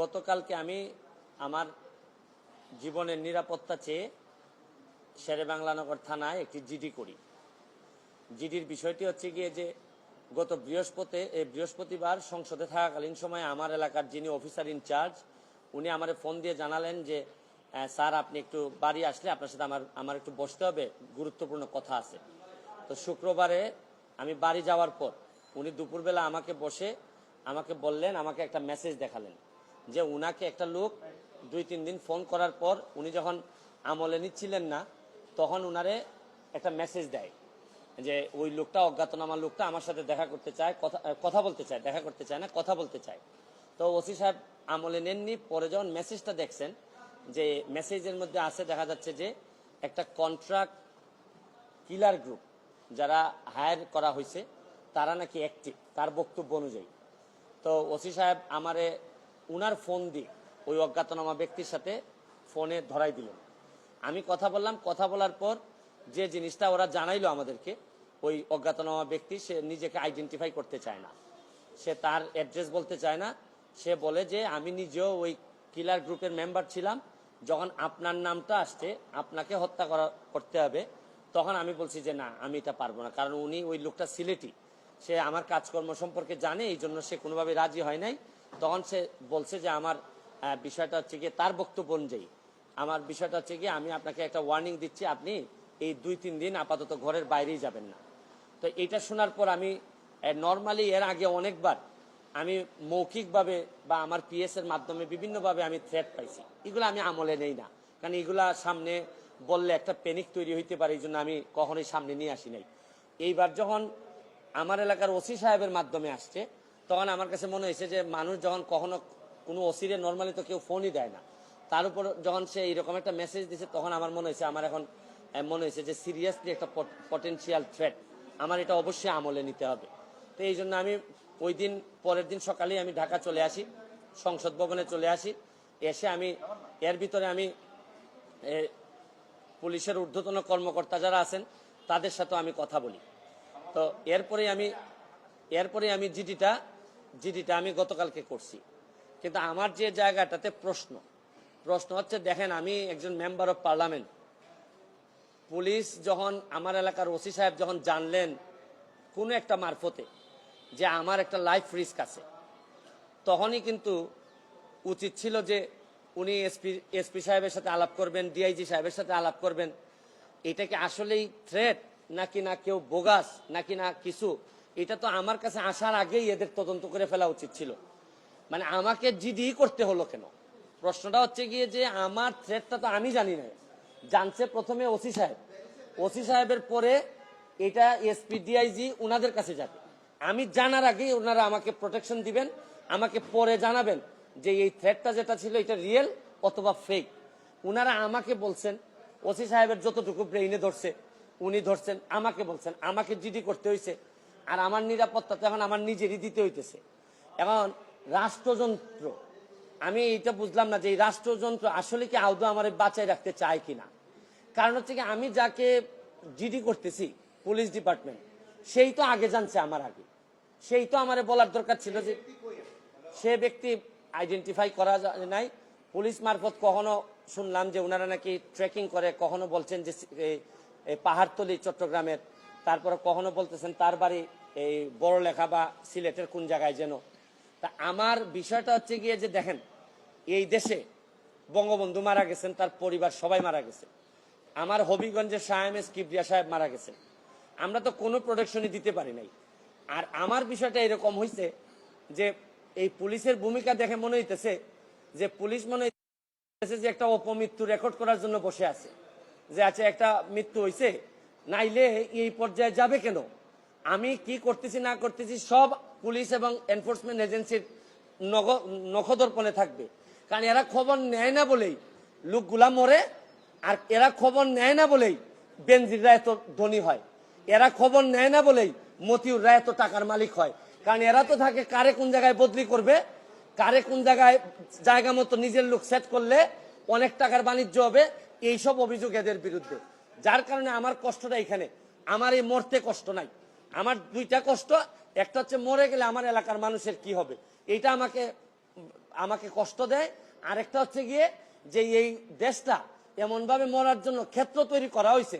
গতকালকে আমি আমার জীবনের নিরাপত্তা চেয়ে শেরেবাংলানগর থানায় একটি জিডি করি। জিডির বিষয়টি হচ্ছে গিয়ে যে গত বৃহস্পতিবার সংসদে থাকাকালীন সময়ে আমার এলাকার যিনি অফিসার ইনচার্জ উনি আমারে ফোন দিয়ে জানালেন যে স্যার আপনি একটু বাড়ি আসলে আপনার সাথে আমার একটু বসতে হবে, গুরুত্বপূর্ণ কথা আছে। তো শুক্রবারে আমি বাড়ি যাওয়ার পর উনি দুপুরবেলা আমাকে বললেন, আমাকে একটা মেসেজ দেখালেন যে উনাকে একটা লোক 2-3 দিন ফোন করার পর উনি যখন আমলে নিচ্ছিলেন না তখন উনারে একটা মেসেজ দেয় যে ওই লোকটা, অজ্ঞাতনামা লোকটা আমার সাথে দেখা করতে চায়, কথা বলতে চায়, দেখা করতে চায় না, কথা বলতে চায়। তো ওসি সাহেব আমলে নেননি। পরে যখন মেসেজটা দেখছেন যে মেসেজের মধ্যে আছে, দেখা যাচ্ছে যে একটা কন্ট্রাক্ট কিলার গ্রুপ যারা হায়ার করা হয়েছে তারা নাকি অ্যাক্টিভ, তার বক্তব্য অনুযায়ী। তো ওসি সাহেব আমারে উনার ফোন দিয়ে ওই অজ্ঞাতনামা ব্যক্তির সাথে ফোনে ধরাই দিলেন। আমি কথা বললাম, কথা বলার পর যে জিনিসটা ওরা জানাইলো আমাদেরকে, ওই অজ্ঞাতনামা ব্যক্তি সে নিজেকে আইডেন্টিফাই করতে চায় না, সে তার অ্যাড্রেস বলতে চায় না। সে বলে যে আমি নিজেও ওই কিলার গ্রুপের মেম্বার ছিলাম, যখন আপনার নামটা আসছে আপনাকে হত্যা করতে হবে, তখন আমি বলছি যে না আমি এটা পারবো না, কারণ উনি ওই লোকটা সিলেটি, সে আমার কাজকর্ম সম্পর্কে জানে, এই জন্য সে কোনোভাবে রাজি হয় নাই। তখন সে বলছে যে আমার বিষয়টা হচ্ছে গিয়ে, তার বক্তব্য অনুযায়ী আমার বিষয়টা হচ্ছে গিয়ে আমি আপনাকে একটা ওয়ার্নিং দিচ্ছি, আপনি এই 2-3 দিন আপাতত ঘরের বাইরেই যাবেন না। তো এইটা শোনার পর আমি নর্মালি এর আগে অনেকবার আমি মৌখিকভাবে বা আমার পিএস এর মাধ্যমে বিভিন্নভাবে আমি থ্রেট পাইছি, এগুলো আমি আমলে নেই না, কারণ এগুলা সামনে বললে একটা প্যানিক তৈরি হইতে পারে, এই জন্য আমি কখনোই সামনে নিয়ে আসি নাই। এইবার যখন আমার এলাকার ওসি সাহেবের মাধ্যমে আসছে তখন আমার কাছে মনে হয়েছে যে মানুষ যখন কখনো কোনো ওসিরে নর্মালি তো কেউ ফোনই দেয় না, তার উপর যখন সে এইরকম একটা মেসেজ দিচ্ছে তখন আমার মনে হয়েছে, আমার এখন মনে হয়েছে যে সিরিয়াসলি একটা পটেনশিয়াল থ্রেট, আমার এটা অবশ্যই আমলে নিতে হবে। তো এই জন্য আমি ওই দিন পরের দিন সকালেই আমি ঢাকা চলে আসি, সংসদ ভবনে চলে আসি। এসে আমি এর ভিতরে আমি পুলিশের ঊর্ধ্বতন কর্মকর্তা যারা আছেন তাদের সাথে আমি কথা বলি। তো এরপরে আমি জিডিটা আমি গতকালকে করছি। কিন্তু আমার যে জায়গাটাতে প্রশ্ন হচ্ছে, দেখেন আমি একজন মেম্বার অফ পার্লামেন্ট, পুলিশ যখন আমার এলাকার ওসি সাহেব যখন জানলেন কোনো একটা মারফতে যে আমার একটা লাইফ রিস্ক আছে, তখনই কিন্তু উচিত ছিল যে উনি এসপি সাহেবের সাথে আলাপ করবেন, ডিআইজি সাহেবের সাথে আলাপ করবেন, এটা কি আসলেই থ্রেট নাকি না কেউ বোগাস নাকি না কিছু, এটা তো আমার কাছে আসার আগেই এদের তদন্ত করে ফেলা উচিত ছিল। মানে আমাকে জিডি করতে হলো কেন? প্রশ্নটা হচ্ছে গিয়ে যে আমার থ্রেটটা তো আমি জানি না, জানছে প্রথমে ওসি সাহেবের পরে এটা এসপি ডিআইজি ওনাদের কাছে যাবে। আমি জানার আগেই ওনারা আমাকে প্রোটেকশন দিবেন, আমাকে পরে জানাবেন যে এই থ্রেটটা যেটা ছিল এটা রিয়েল অথবা ফেক। ওনারা আমাকে বলছেন, ওসি সাহেবের যতটুকু ব্রেইনে ধরছে উনি ধরছেন, আমাকে বলছেন, আমাকে জিডি করতে হয়েছে। আর আমার নিরাপত্তা তো এখন আমার নিজেরই দিতে হইতেছে। এখন রাষ্ট্রযন্ত্র, আমি এটা বুঝলাম না যে এই রাষ্ট্রযন্ত্র আসলে কি আদৌ আমার বাঁচায় রাখতে চায় কিনা। কারণ হচ্ছে কি, আমি যাকে জিডি করতেছি পুলিশ ডিপার্টমেন্ট, সেই তো আগে জানছে আমার আগে, সেই তো আমার বলার দরকার ছিল যে সে ব্যক্তি আইডেন্টিফাই করা যায় নাই। পুলিশ মারফত কখনো শুনলাম যে ওনারা নাকি ট্রেকিং করে, কখনো বলছেন যে পাহাড়তলি চট্টগ্রামের, তারপরে কখনো বলতেছেন তার বাড়ি এই বড়লেখা বা সিলেটের কোন জায়গায় যেন। তা আমার বিষয়টা হচ্ছে গিয়ে যে দেখেন, এই দেশে বঙ্গবন্ধু মারা গেছেন, তার পরিবার সবাই মারা গেছে, আমার হবিগঞ্জের শাহ এম এস কিবরিয়া সাহেব মারা গেছেন, আমরা তো কোনো প্রোটেকশনই দিতে পারি নাই। আর আমার বিষয়টা এরকম হয়েছে যে এই পুলিশের ভূমিকা দেখে মনে হইতেছে যে পুলিশ মনে হইতেছে যে একটা অপমৃত্যু রেকর্ড করার জন্য বসে আছে, যে আচ্ছা একটা মৃত্যু হয়েছে, নাইলে এই পর্যায়ে যাবে কেন, আমি কি করতেছি না করতেছি সব পুলিশ এবং এনফোর্সমেন্ট এজেন্সির নখদর্পণে থাকবে। কারণ এরা খবর নেয় না বলেই লোকগুলা মরে, আর এরা খবর নেয় না বলেই বেনজিররা এত ধনী হয়, এরা খবর নেয় না বলেই মতিউররা এত টাকার মালিক হয়। কারণ এরা তো থাকে কারে কোন জায়গায় বদলি করবে, কারে কোন জায়গায় জায়গা মতো নিজের লোক সেট করলে অনেক টাকার বাণিজ্য হবে, এইসব অভিযোগ এদের বিরুদ্ধে। যার কারণে আমার কষ্টটা এখানে, আমার এই মরতে কষ্ট নাই, আমার দুইটা কষ্ট, একটা হচ্ছে মরে গেলে আমার এলাকার মানুষের কি হবে, এইটা আমাকে আমাকে কষ্ট দেয়, আরেকটা হচ্ছে গিয়ে যে এই দেশটা এমনভাবে মরার জন্য ক্ষেত্র তৈরি করা হয়েছে